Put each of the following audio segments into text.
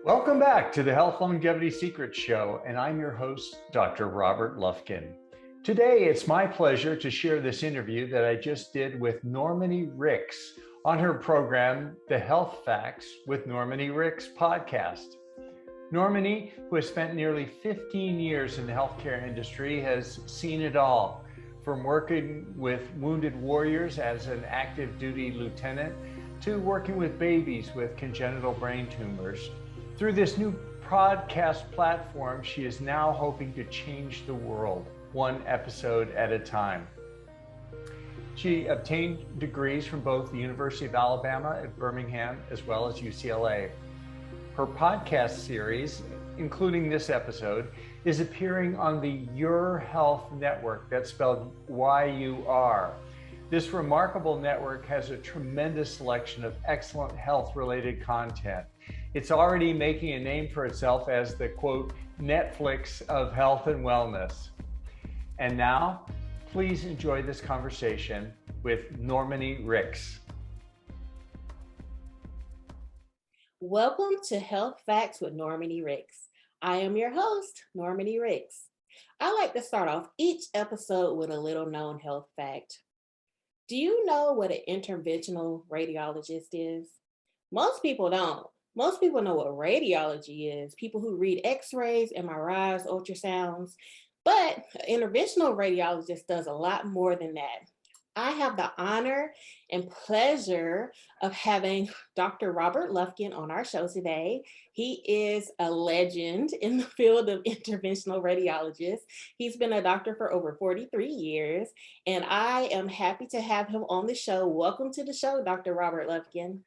Welcome back to the Health Longevity Secrets Show, and I'm your host, Dr. Robert Lufkin. Today, it's my pleasure to share this interview that I just did with Normanie Ricks on her program, The Health Facts with Normanie Ricks podcast. Normanie, who has spent nearly 15 years in the healthcare industry, has seen it all, from working with wounded warriors as an active duty lieutenant to working with babies with congenital brain tumors. Through this new podcast platform, she is now hoping to change the world, one episode at a time. She obtained degrees from both the University of Alabama at Birmingham as well as UCLA. Her podcast series, including this episode, is appearing on the YUR Health Network, that's spelled YUR. This remarkable network has a tremendous selection of excellent health-related content. It's already making a name for itself as the, quote, Netflix of health and wellness. And now, please enjoy this conversation with Normanie Ricks. Welcome to Health Facts with Normanie Ricks. I am your host, Normanie Ricks. I like to start off each episode with a little known health fact. Do you know what an interventional radiologist is? Most people don't. Most people know what radiology is, people who read x-rays, MRIs, ultrasounds, but an interventional radiologist does a lot more than that. I have the honor and pleasure of having Dr. Robert Lufkin on our show today. He is a legend in the field of interventional radiologists. He's been a doctor for over 43 years, and I am happy to have him on the show. Welcome to the show, Dr. Robert Lufkin.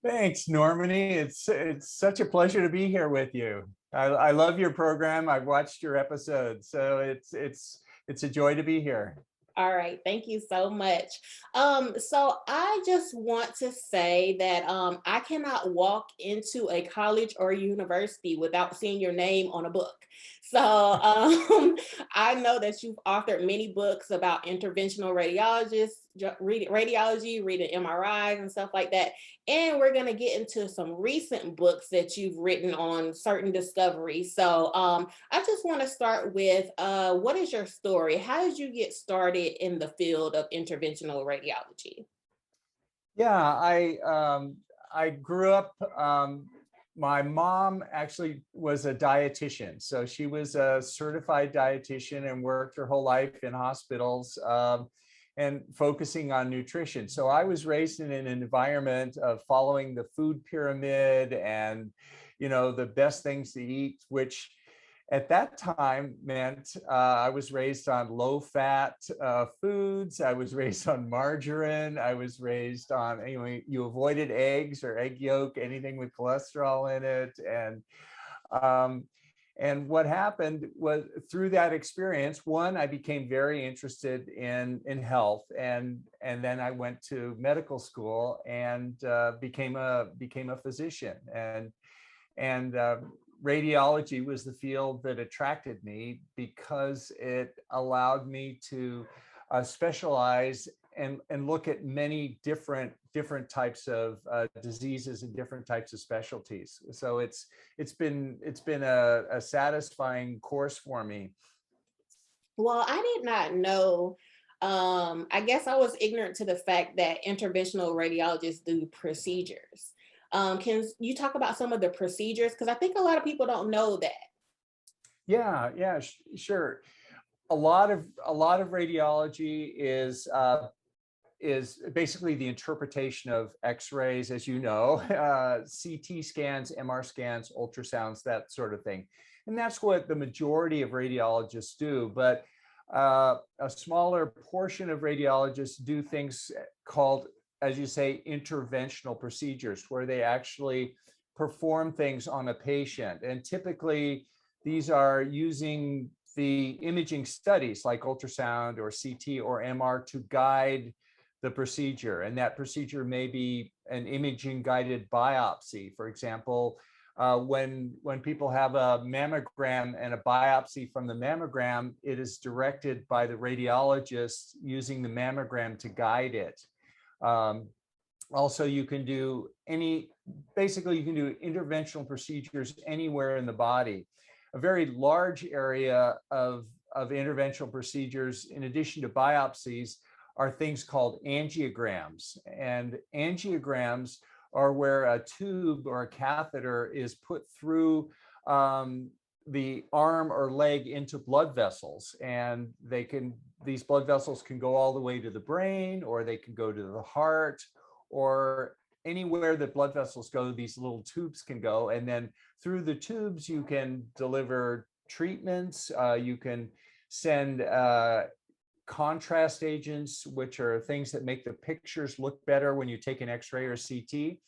Thanks, Normanie. It's such a pleasure to be here with you. I love your program. I've watched your episodes, so it's a joy to be here. All right, thank you so much. So I just want to say that I cannot walk into a college or university without seeing your name on a book. So I know that you've authored many books about interventional radiologists, radiology, reading MRIs and stuff like that. And we're going to get into some recent books that you've written on certain discoveries. So I just want to start with, what is your story? How did you get started in the field of interventional radiology? Yeah, I grew up, my mom actually was a dietitian. So she was a certified dietitian and worked her whole life in hospitals and focusing on nutrition. So I was raised in an environment of following the food pyramid and, you know, the best things to eat, which at that time meant I was raised on low-fat foods. I was raised on margarine. I was raised on, anyway, you avoided eggs or egg yolk, anything with cholesterol in it. And what happened was through that experience, one, I became very interested in health, and then I went to medical school and became a physician, and radiology was the field that attracted me because it allowed me to specialize and look at many different types of diseases and different types of specialties. So it's been a satisfying course for me. Well, I did not know. I guess I was ignorant to the fact that interventional radiologists do procedures. Can you talk about some of the procedures? Because I think a lot of people don't know that. Yeah, sure. A lot of radiology is basically the interpretation of X-rays, as you know, CT scans, MR scans, ultrasounds, that sort of thing. And that's what the majority of radiologists do. But a smaller portion of radiologists do things called, as you say, interventional procedures, where they actually perform things on a patient. And typically, these are using the imaging studies like ultrasound or CT or MR to guide the procedure. And that procedure may be an imaging guided biopsy. For example, when people have a mammogram and a biopsy from the mammogram, it is directed by the radiologist using the mammogram to guide it. Also, you can do any basically you can do interventional procedures anywhere in the body. A very large area of interventional procedures, in addition to biopsies, are things called angiograms. And angiograms are where a tube or a catheter is put through the arm or leg into blood vessels. And these blood vessels can go all the way to the brain, or they can go to the heart, or anywhere that blood vessels go, these little tubes can go. And then through the tubes, you can deliver treatments. You can send contrast agents, which are things that make the pictures look better when you take an X-ray or CT.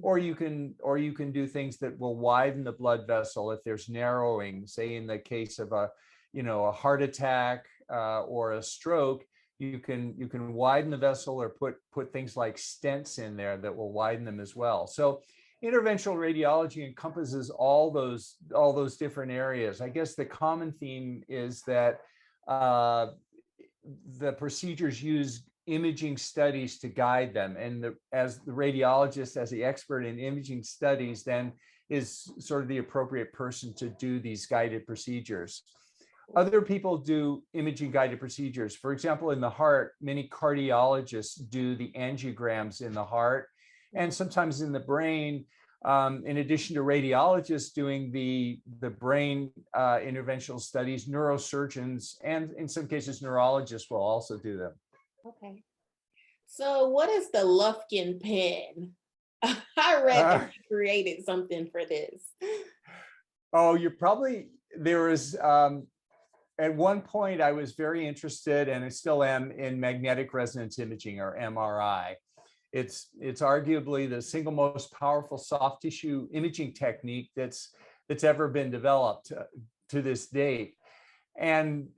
Or you can do things that will widen the blood vessel if there's narrowing, say in the case of a heart attack or a stroke. You can widen the vessel, or put things like stents in there that will widen them as well. So interventional radiology encompasses all those different areas. I guess the common theme is that the procedures use imaging studies to guide them, and as the radiologist, as the expert in imaging studies, then is sort of the appropriate person to do these guided procedures. Other people do imaging guided procedures. For example, in the heart, many cardiologists do the angiograms in the heart, and sometimes in the brain. In addition to radiologists doing the brain interventional studies, neurosurgeons and in some cases neurologists will also do them. Okay. So what is the Lufkin pen? I read that you created something for this. Oh, there was, at one point I was very interested, and I still am, in magnetic resonance imaging, or MRI. It's arguably the single most powerful soft tissue imaging technique that's ever been developed to this date. And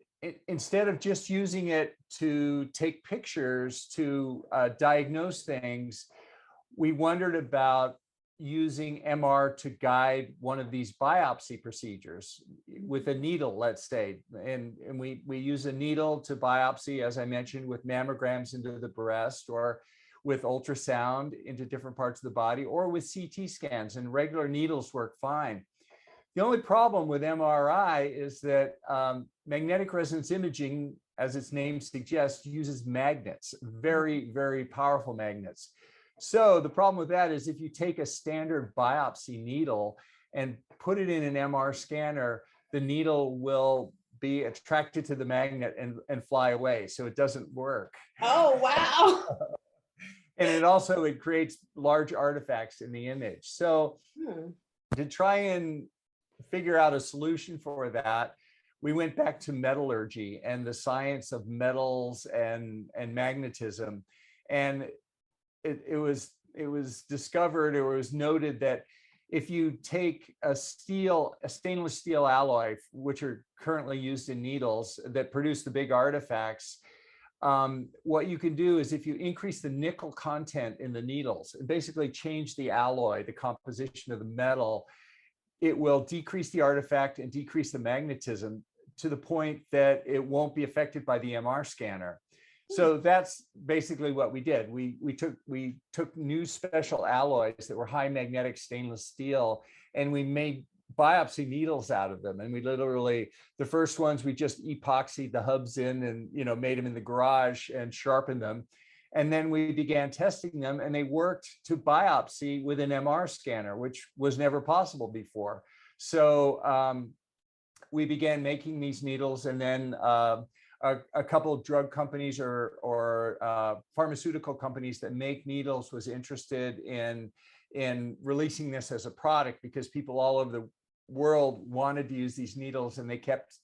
instead of just using it to take pictures to diagnose things, we wondered about using MR to guide one of these biopsy procedures with a needle, let's say. And we use a needle to biopsy, as I mentioned, with mammograms into the breast, or with ultrasound into different parts of the body, or with CT scans, and regular needles work fine. The only problem with MRI is that magnetic resonance imaging, as its name suggests, uses magnets, very, very powerful magnets. So the problem with that is if you take a standard biopsy needle and put it in an MR scanner, the needle will be attracted to the magnet and fly away. So it doesn't work. Oh, wow. And it creates large artifacts in the image. So to try and figure out a solution for that, we went back to metallurgy and the science of metals and magnetism. And it was discovered, or it was noted, that if you take a stainless steel alloy, which are currently used in needles that produce the big artifacts, what you can do is, if you increase the nickel content in the needles and basically change the alloy, the composition of the metal, it will decrease the artifact and decrease the magnetism to the point that it won't be affected by the MR scanner. So that's basically what we did. We took new special alloys that were high magnetic stainless steel, and we made biopsy needles out of them. And we literally, the first ones, we just epoxied the hubs in and made them in the garage and sharpened them. And then we began testing them, and they worked to biopsy with an MR scanner, which was never possible before. So we began making these needles, and then a couple of drug companies or pharmaceutical companies that make needles was interested in releasing this as a product, because people all over the world wanted to use these needles, and they kept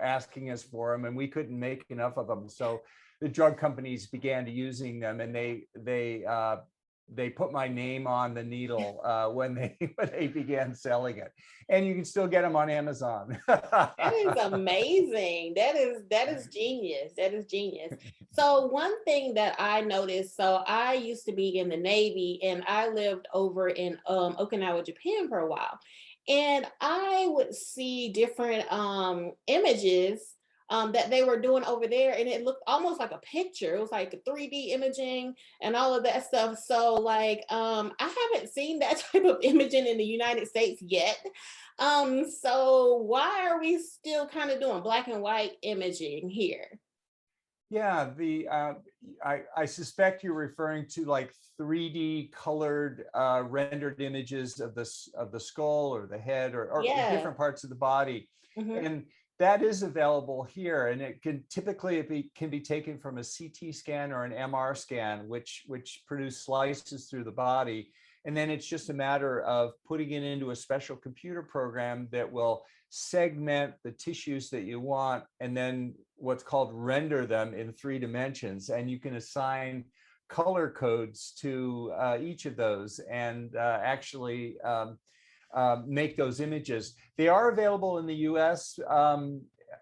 asking us for them, and we couldn't make enough of them. So the drug companies began to using them, and they put my name on the needle when they began selling it, and you can still get them on Amazon. That is amazing. That is genius. That is genius. So one thing that I noticed, so I used to be in the Navy, and I lived over in Okinawa, Japan for a while, and I would see different images that they were doing over there, and it looked almost like a picture. It was like a 3D imaging and all of that stuff. So like I haven't seen that type of imaging in the United States yet. So why are we still kind of doing black and white imaging here? Yeah, I suspect you're referring to like 3D colored rendered images of the skull or the head or Yeah. different parts of the body, Hmm. and that is available here. And it can typically can be taken from a CT scan or an MR scan, which produce slices through the body, and then it's just a matter of putting it into a special computer program that will segment the tissues that you want, and then what's called render them in 3 dimensions. And you can assign color codes to each of those and actually make those images. They are available in the US,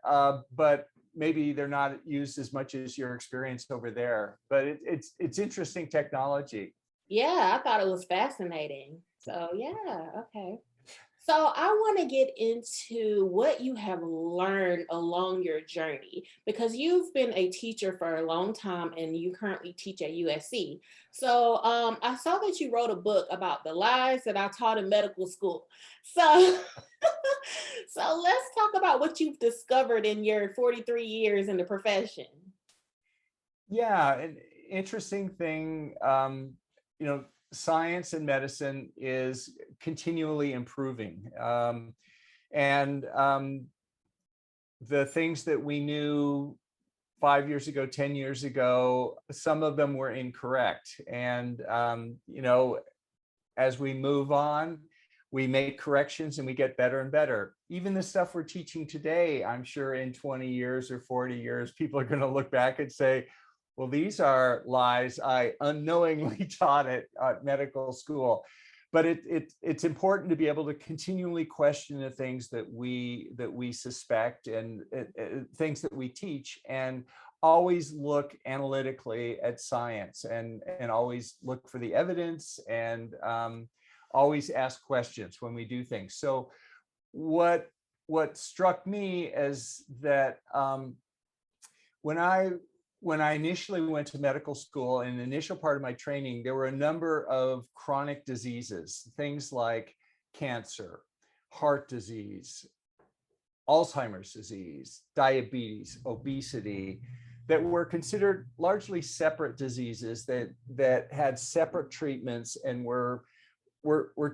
but maybe they're not used as much as your experience over there. But it's interesting technology. Yeah, I thought it was fascinating. So yeah, okay. So I want to get into what you have learned along your journey, because you've been a teacher for a long time and you currently teach at USC. So I saw that you wrote a book about the lies that I taught in medical school. So so let's talk about what you've discovered in your 43 years in the profession. Yeah, an interesting thing, science and medicine is continually improving. And the things that we knew 5 years ago, 10 years ago, some of them were incorrect. And, as we move on, we make corrections and we get better and better. Even the stuff we're teaching today, I'm sure in 20 years or 40 years, people are going to look back and say, well, these are lies I unknowingly taught at medical school. But it's important to be able to continually question the things that we suspect and things that we teach, and always look analytically at science, and always look for the evidence, and always ask questions when we do things. So what struck me is that when I initially went to medical school, in the initial part of my training, there were a number of chronic diseases, things like cancer, heart disease, Alzheimer's disease, diabetes, obesity, that were considered largely separate diseases that had separate treatments and were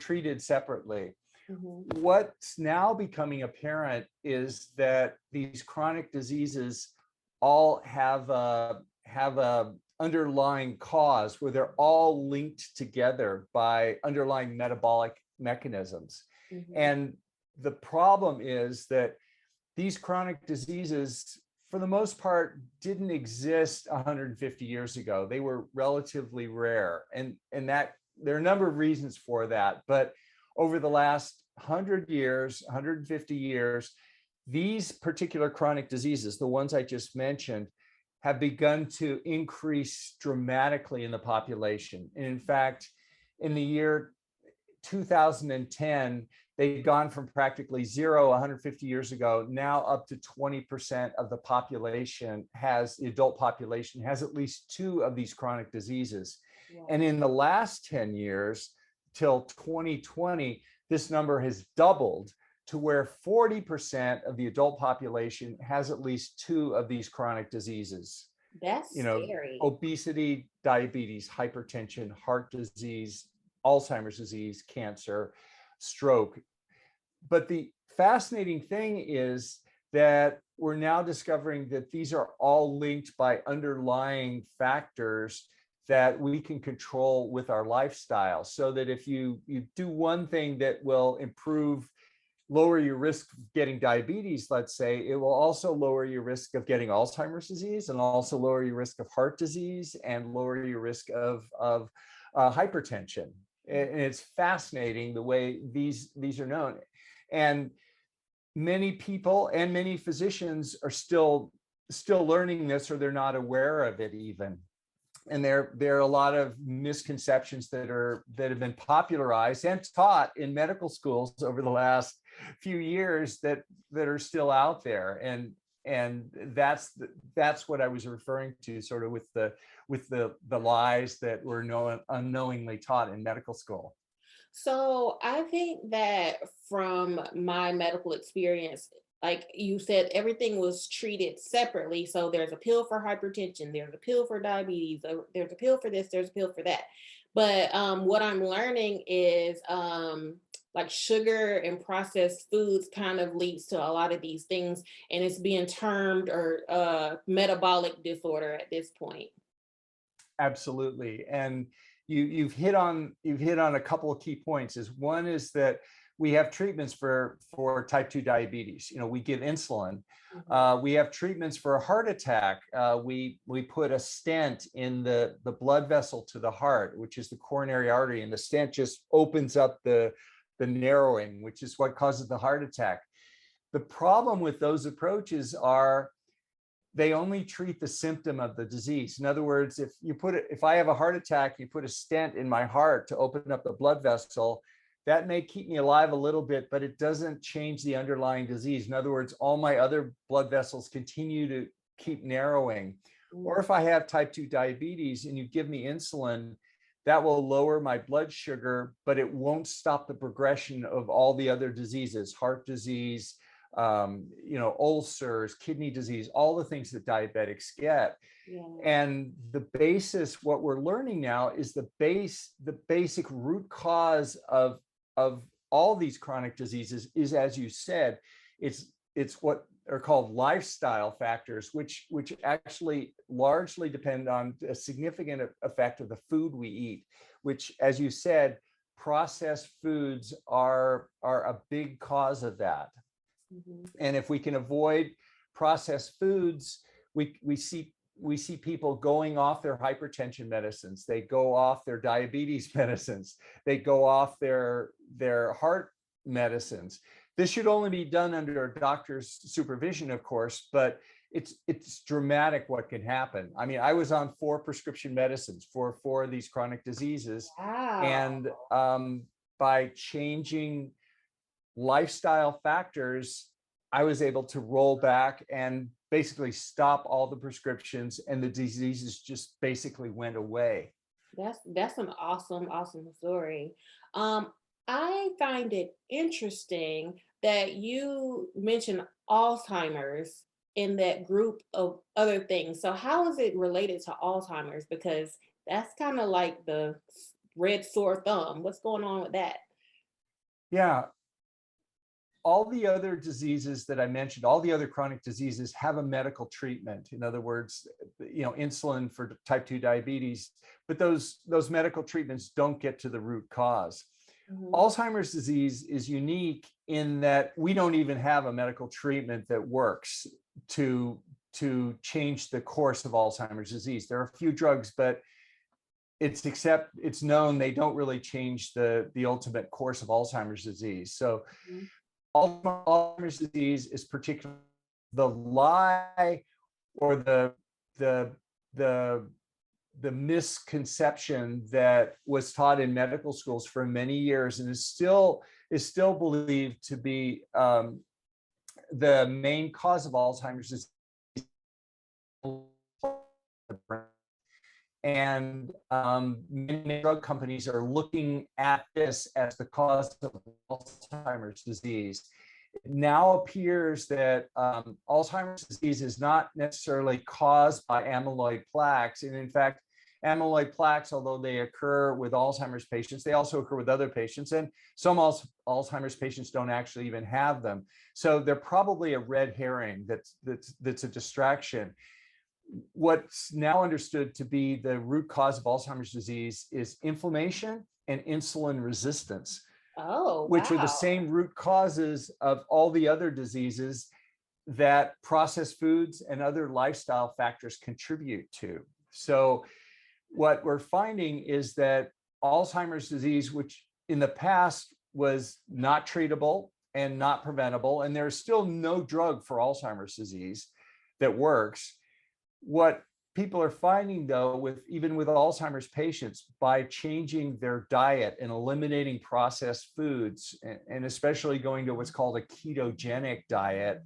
treated separately. Mhm. What's now becoming apparent is that these chronic diseases all have a underlying cause, where they're all linked together by underlying metabolic mechanisms. Mhm. And the problem is that these chronic diseases, for the most part, didn't exist 150 years ago. They were relatively rare, and that there are a number of reasons for that. But over the last 100 years, 150 years, these particular chronic diseases, the ones I just mentioned, have begun to increase dramatically in the population. And in fact, in the year 2010, they'd gone from practically zero 150 years ago, now up to 20% of the population the adult population has at least 2 of these chronic diseases. Wow. And in the last 10 years, till 2020, this number has doubled to where 40% of the adult population has at least 2 of these chronic diseases. That's scary. Obesity, diabetes, hypertension, heart disease, Alzheimer's disease, cancer, stroke. But the fascinating thing is that we're now discovering that these are all linked by underlying factors that we can control with our lifestyle. So that if you do one thing that will lower your risk of getting diabetes, let's say, it will also lower your risk of getting Alzheimer's disease, and also lower your risk of heart disease, and lower your risk of hypertension. And it's fascinating the way these are known. And many people and many physicians are still learning this, or they're not aware of it even. And there are a lot of misconceptions that have been popularized and taught in medical schools over the last few years that are still out there. that's what I was referring to, sort of with the lies that were unknowingly taught in medical school. So I think that from my medical experience, like you said, everything was treated separately. So there's a pill for hypertension, there's a pill for diabetes, there's a pill for this, there's a pill for that. But what I'm learning is like sugar and processed foods kind of leads to a lot of these things, and it's being termed or metabolic disorder at this point. Absolutely. And you've hit on a couple of key points. One is that we have treatments for type 2 diabetes. We give insulin. We have treatments for a heart attack. We put a stent in the blood vessel to the heart, which is the coronary artery, and the stent just opens up the narrowing, which is what causes the heart attack. The problem with those approaches are they only treat the symptom of the disease. In other words, if I have a heart attack, you put a stent in my heart to open up the blood vessel, that may keep me alive a little bit, but it doesn't change the underlying disease. In other words, all my other blood vessels continue to keep narrowing. Or if I have type 2 diabetes and you give me insulin, that will lower my blood sugar, but it won't stop the progression of all the other diseases, heart disease, ulcers, kidney disease, all the things that diabetics get. Yeah. And what we're learning now is the basic root cause of all these chronic diseases is, as you said, it's what are called lifestyle factors, which actually largely depend on a significant effect of the food we eat, which, as you said, processed foods are a big cause of that. And if we can avoid processed foods, we see people going off their hypertension medicines, they go off their diabetes medicines, they go off their heart medicines. This should only be done under a doctor's supervision, of course, but it's dramatic what can happen. I mean, I was on 4 prescription medicines for 4 of these chronic diseases. Wow. And by changing lifestyle factors, I was able to roll back and basically stop all the prescriptions, and the diseases just basically went away. That's an awesome story. I find it interesting that you mentioned Alzheimer's in that group of other things. So how is it related to Alzheimer's? Because that's kind of like the red sore thumb. What's going on with that? Yeah. All the other diseases that I mentioned, all the other chronic diseases have a medical treatment. In other words, insulin for type 2 diabetes, but those medical treatments don't get to the root cause. Alzheimer's disease is unique in that we don't even have a medical treatment that works to change the course of Alzheimer's disease. There are a few drugs, but it's known they don't really change the ultimate course of Alzheimer's disease. So Alzheimer's disease is particularly the lie or the misconception that was taught in medical schools for many years and is still believed to be the main cause of Alzheimer's disease. And many drug companies are looking at this as the cause of Alzheimer's disease. It now appears that Alzheimer's disease is not necessarily caused by amyloid plaques. And in fact, amyloid plaques, although they occur with Alzheimer's patients, they also occur with other patients. And some Alzheimer's patients don't actually even have them. So they're probably a red herring that's a distraction. What's now understood to be the root cause of Alzheimer's disease is inflammation and insulin resistance, which are the same root causes of all the other diseases that processed foods and other lifestyle factors contribute to. So what we're finding is that Alzheimer's disease, which in the past was not treatable and not preventable, and there's still no drug for Alzheimer's disease that works. What people are finding, though, even with Alzheimer's patients, by changing their diet and eliminating processed foods, and especially going to what's called a ketogenic diet,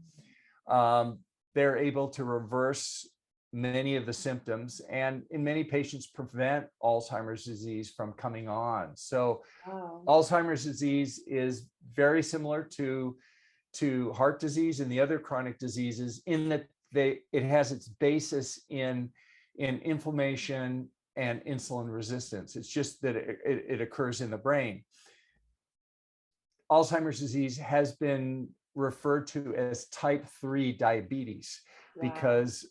they're able to reverse many of the symptoms, and in many patients prevent Alzheimer's disease from coming on. So Wow. Alzheimer's disease is very similar to heart disease and the other chronic diseases in that it has its basis in inflammation and insulin resistance. It's just that it occurs in the brain. Alzheimer's disease has been referred to as type 3 diabetes because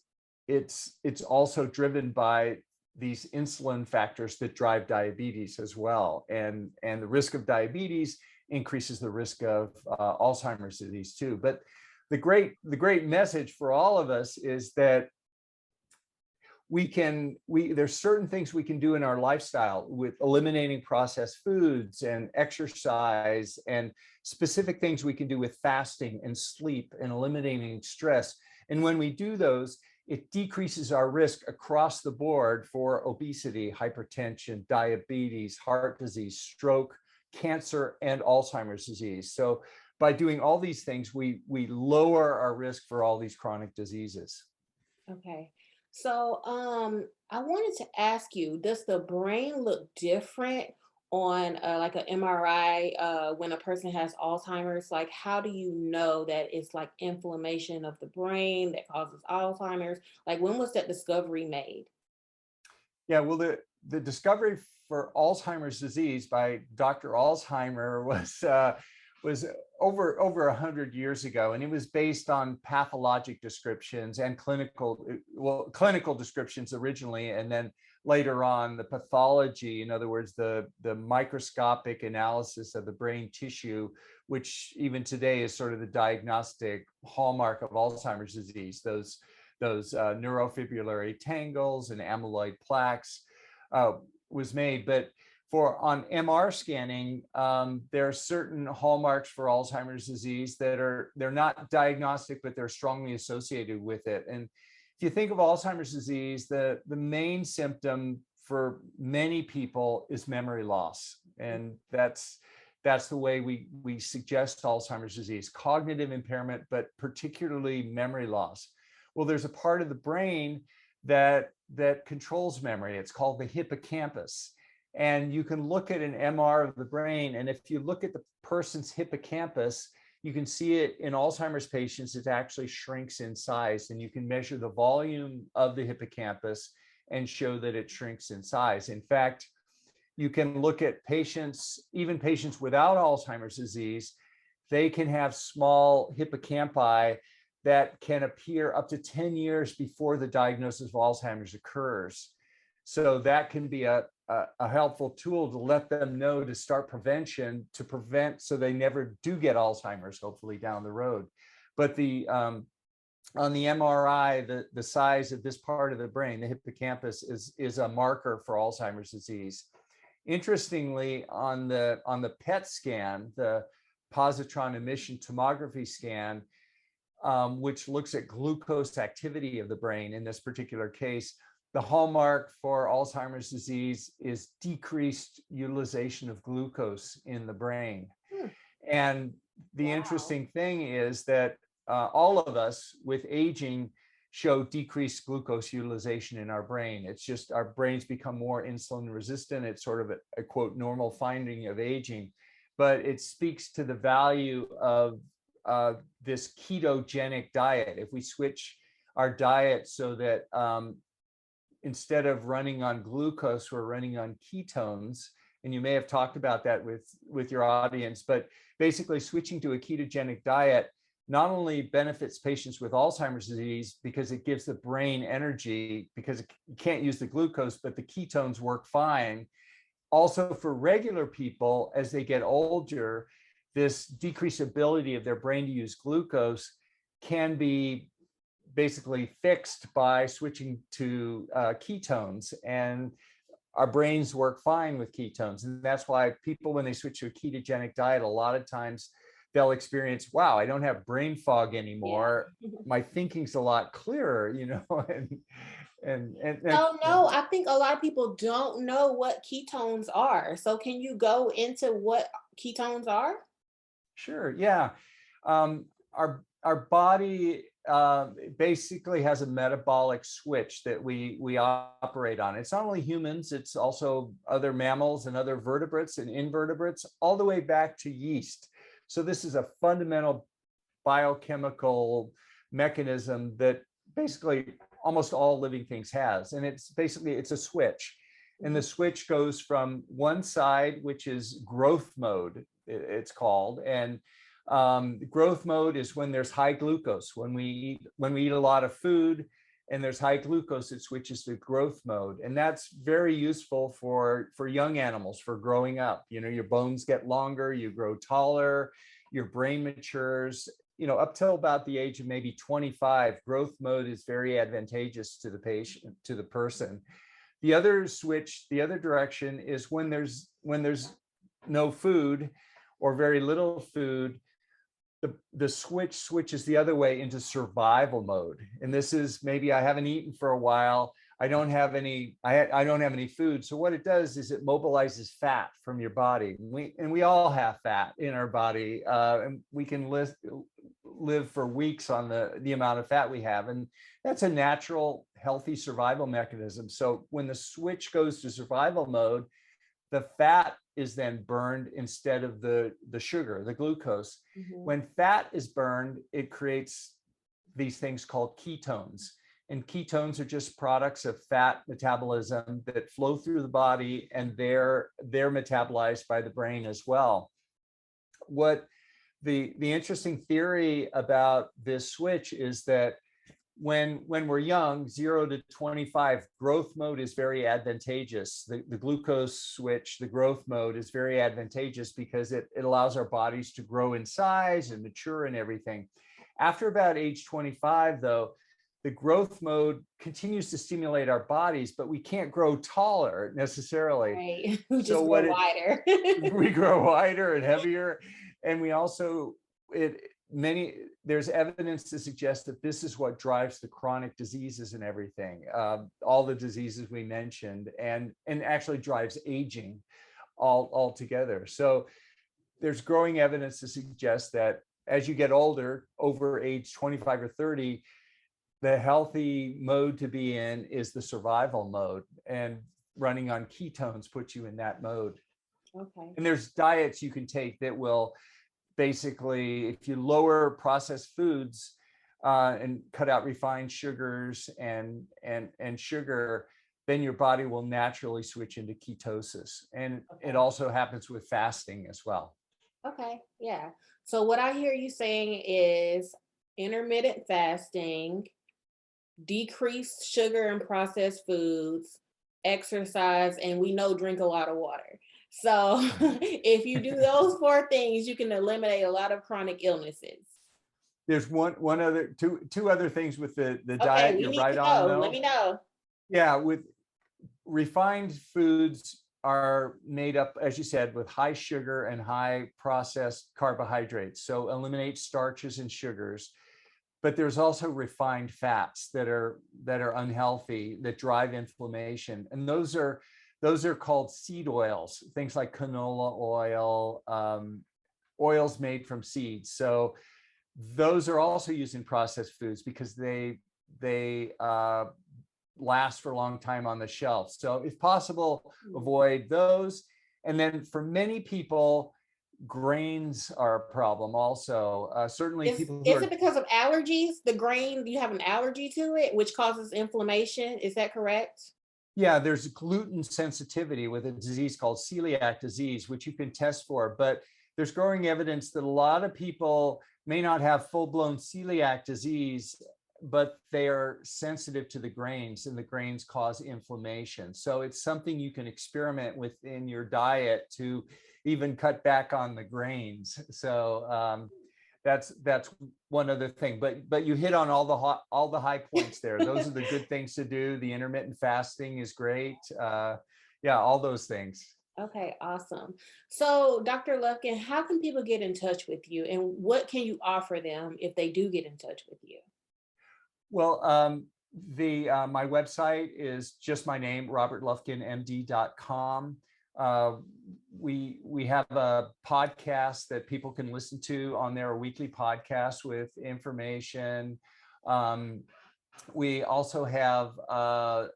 it's also driven by these insulin factors that drive diabetes as well. And the risk of diabetes increases the risk of Alzheimer's disease too. But the great message for all of us is that there's certain things we can do in our lifestyle with eliminating processed foods and exercise, and specific things we can do with fasting and sleep and eliminating stress. And when we do those, it decreases our risk across the board for obesity, hypertension, diabetes, heart disease, stroke, cancer, and Alzheimer's disease. So by doing all these things, we lower our risk for all these chronic diseases. Okay. So I wanted to ask you, does the brain look different on like an MRI when a person has Alzheimer's? Like, how do you know that it's like inflammation of the brain that causes Alzheimer's? Like, when was that discovery made? Yeah, well, the discovery for Alzheimer's disease by Dr. Alzheimer was over 100 years ago, and it was based on pathologic descriptions and clinical descriptions originally, and then later on the pathology, in other words, the microscopic analysis of the brain tissue, which even today is sort of the diagnostic hallmark of Alzheimer's disease, those neurofibrillary tangles and amyloid plaques was made. But on MR scanning, there are certain hallmarks for Alzheimer's disease that they're not diagnostic, but they're strongly associated with it. And if you think of Alzheimer's disease, the main symptom for many people is memory loss. And that's the way we suggest Alzheimer's disease: cognitive impairment, but particularly memory loss. Well, there's a part of the brain that controls memory. It's called the hippocampus. And you can look at an MR of the brain, and if you look at the person's hippocampus, you can see it in Alzheimer's patients, it actually shrinks in size, and you can measure the volume of the hippocampus and show that it shrinks in size. In fact, you can look at patients, even patients without Alzheimer's disease, they can have small hippocampi that can appear up to 10 years before the diagnosis of Alzheimer's occurs. So that can be a helpful tool to let them know to start prevention, to prevent so they never do get Alzheimer's, hopefully down the road. But on the MRI, the size of this part of the brain, the hippocampus, is a marker for Alzheimer's disease. Interestingly, on the PET scan, the positron emission tomography scan, which looks at glucose activity of the brain in this particular case, the hallmark for Alzheimer's disease is decreased utilization of glucose in the brain. And the interesting thing is that all of us with aging show decreased glucose utilization in our brain. It's just our brains become more insulin resistant. It's sort of a quote normal finding of aging, but it speaks to the value of this ketogenic diet. If we switch our diet so that instead of running on glucose, we're running on ketones, and you may have talked about that with your audience, but basically switching to a ketogenic diet not only benefits patients with Alzheimer's disease because it gives the brain energy, because you can't use the glucose, but the ketones work fine. Also for regular people, as they get older, this decreased ability of their brain to use glucose can be basically fixed by switching to ketones, and our brains work fine with ketones. And that's why people, when they switch to a ketogenic diet, a lot of times they'll experience, wow, I don't have brain fog anymore. Yeah. My thinking's a lot clearer, No, I think a lot of people don't know what ketones are. So can you go into what ketones are? Sure, yeah. Our body basically has a metabolic switch that we operate on. It's not only humans, it's also other mammals and other vertebrates and invertebrates, all the way back to yeast. So this is a fundamental biochemical mechanism that basically almost all living things has. And it's a switch. And the switch goes from one side, which is growth mode, it's called. And growth mode is when there's high glucose. When we eat a lot of food and there's high glucose, it switches to growth mode. And that's very useful for young animals, for growing up. You know, your bones get longer, you grow taller, your brain matures. You know, up till about the age of maybe 25, growth mode is very advantageous to the patient, to the person. The other switch, the other direction, is when there's no food or very little food, the switch switches the other way into survival mode. And this is, maybe I haven't eaten for a while, I don't have any food. So what it does is it mobilizes fat from your body. We all have fat in our body, and we can live for weeks on the amount of fat we have. And that's a natural, healthy survival mechanism. So when the switch goes to survival mode, the fat is then burned instead of the sugar, the glucose. Mm-hmm. When fat is burned, it creates these things called ketones. And ketones are just products of fat metabolism that flow through the body, and they're metabolized by the brain as well. What the interesting theory about this switch is that when we're young, 0 to 25, growth mode is very advantageous. The glucose switch, the growth mode, is very advantageous because it allows our bodies to grow in size and mature and everything. After about age 25, though, the growth mode continues to stimulate our bodies, but we can't grow taller necessarily. Right. We just grow wider. We grow wider and heavier. And we also, there's evidence to suggest that this is what drives the chronic diseases and everything, all the diseases we mentioned, and actually drives aging all together. So there's growing evidence to suggest that as you get older, over age 25 or 30, the healthy mode to be in is the survival mode, and running on ketones puts you in that mode. Okay. And there's diets you can take that will basically, if you lower processed foods and cut out refined sugars and sugar, then your body will naturally switch into ketosis. And it also happens with fasting as well. Okay, yeah. So what I hear you saying is intermittent fasting, decrease sugar and processed foods, exercise, and we know drink a lot of water. So if you do those 4 things, you can eliminate a lot of chronic illnesses. There's two other things with the diet. You're right on, though. Let me know. Yeah, with refined foods are made up, as you said, with high sugar and high processed carbohydrates. So eliminate starches and sugars. But there's also refined fats that are unhealthy, that drive inflammation. And those are called seed oils, things like canola oil, oils made from seeds. So those are also used in processed foods because they last for a long time on the shelf. So if possible, avoid those. And then for many people, grains are a problem also. Certainly is it because of allergies? The grain, you have an allergy to it, which causes inflammation. Is that correct? Yeah, there's gluten sensitivity with a disease called celiac disease, which you can test for. But there's growing evidence that a lot of people may not have full-blown celiac disease, but they are sensitive to the grains, and the grains cause inflammation. So it's something you can experiment with in your diet to even cut back on the grains. So that's one other thing. But you hit on all the high points there. Those are the good things to do. The intermittent fasting is great. Yeah, all those things. Okay, awesome. So, Dr. Lufkin, how can people get in touch with you, and what can you offer them if they do get in touch with you? Well, my website is just my name, robertlufkinmd.com. We have a podcast that people can listen to on there, a weekly podcast with information, We also have a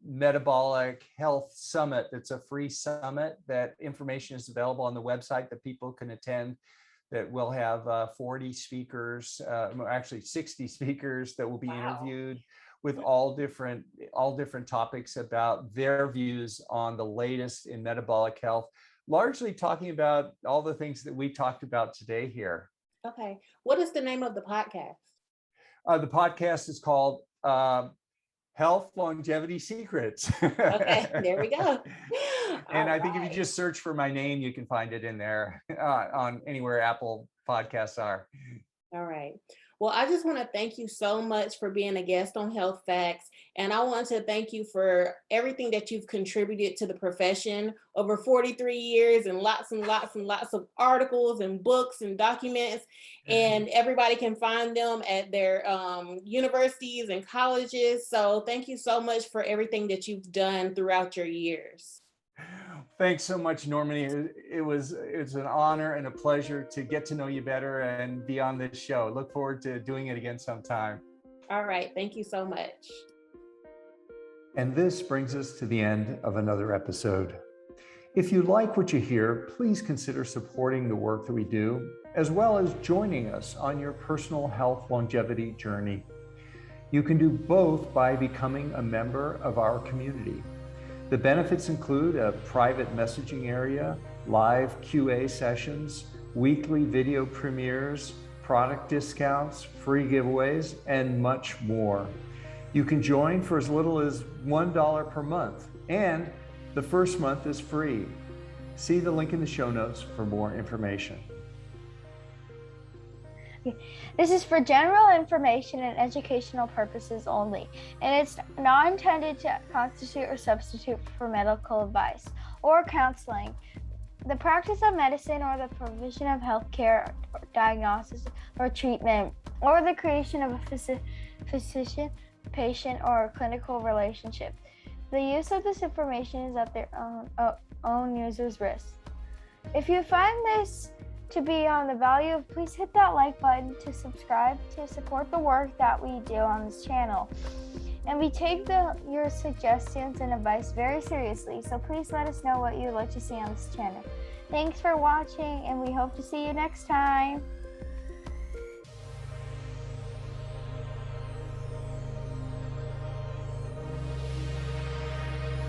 metabolic health summit. That's a free summit. That information is available on the website that people can attend. That will have 40 speakers, actually 60 speakers that will be interviewed with all different topics about their views on the latest in metabolic health, largely talking about all the things that we talked about today here. Okay. What is the name of the podcast? The podcast is called Health Longevity Secrets. Okay, there we go. And I think if you just search for my name, you can find it in there on anywhere Apple Podcasts are. All right. Well, I just want to thank you so much for being a guest on Health Facts. And I want to thank you for everything that you've contributed to the profession over 43 years and lots of articles and books and documents. And everybody can find them at their universities and colleges. So thank you so much for everything that you've done throughout your years. Thanks so much, Normanie. It's an honor and a pleasure to get to know you better and be on this show. Look forward to doing it again sometime. All right. Thank you so much. And this brings us to the end of another episode. If you like what you hear, please consider supporting the work that we do, as well as joining us on your personal health longevity journey. You can do both by becoming a member of our community. The benefits include a private messaging area, live QA sessions, weekly video premieres, product discounts, free giveaways, and much more. You can join for as little as $1 per month, and the first month is free. See the link in the show notes for more information. This is for general information and educational purposes only, and it's not intended to constitute or substitute for medical advice or counseling. The practice of medicine or the provision of healthcare, or diagnosis or treatment, or the creation of a physician, patient, or clinical relationship. The use of this information is at their own user's risk. If you find this to be on the value, please hit that like button to subscribe to support the work that we do on this channel. And we take your suggestions and advice very seriously, so please let us know what you'd like to see on this channel. Thanks for watching, and we hope to see you next time.